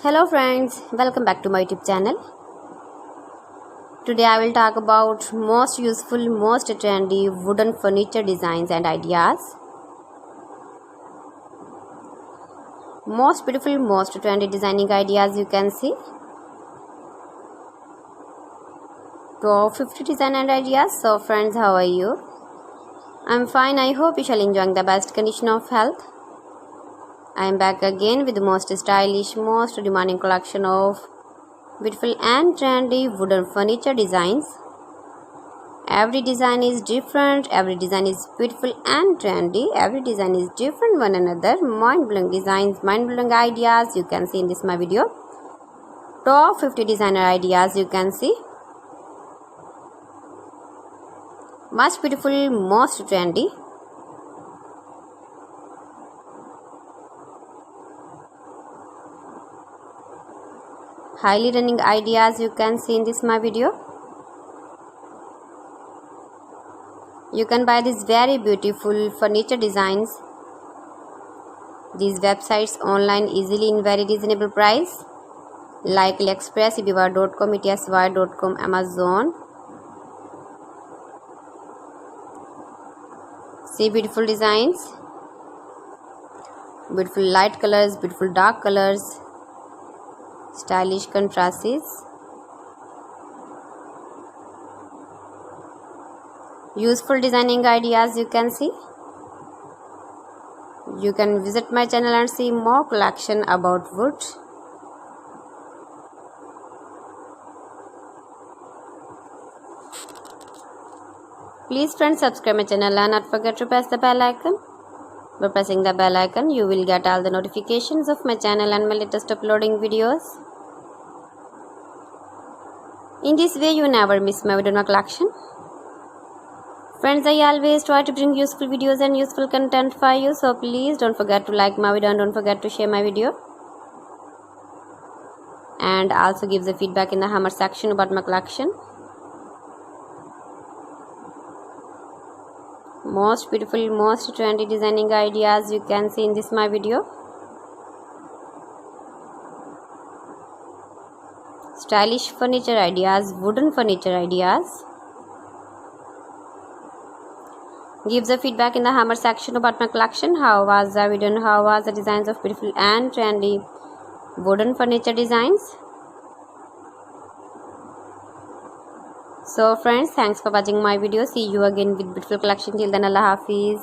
Hello friends, welcome back to my YouTube channel. Today I will talk about most useful, most trendy wooden furniture designs and ideas. Most beautiful, most trendy designing ideas you can see. Top 50 design and ideas. So friends, how are you? I'm fine. I hope you shall enjoy the best condition of health. I am back again with the most stylish, most demanding collection of beautiful and trendy wooden furniture designs. Every design is different, every design is beautiful and trendy, every design is different one another. Mind-blowing designs, mind-blowing ideas you can see in this my video. Top 50 designer ideas you can see. Much beautiful, most trendy. Highly running ideas you can see in this my video. You can buy these very beautiful furniture designs, these websites online easily in very reasonable price like AliExpress, eBay.com, etsy.com, Amazon. See beautiful designs, beautiful light colors, beautiful dark colors, stylish contrasts, useful designing ideas you can see. You can visit my channel and see more collection about wood. Please friends, subscribe my channel and not forget to press the bell icon. By pressing the bell icon, you will get all the notifications of my channel and my latest uploading videos. In this way, you never miss my video collection. Friends, I always try to bring useful videos and useful content for you. So please don't forget to like my video and don't forget to share my video. And also give the feedback in the hammer section about my collection. Most beautiful, most trendy designing ideas you can see in this my video. Stylish furniture ideas, wooden furniture ideas. Give the feedback in the hammer section about my collection. How was the video and how was the designs of beautiful and trendy wooden furniture designs. So friends, thanks for watching my video. See you again with beautiful collection. Till then, Allah Hafiz.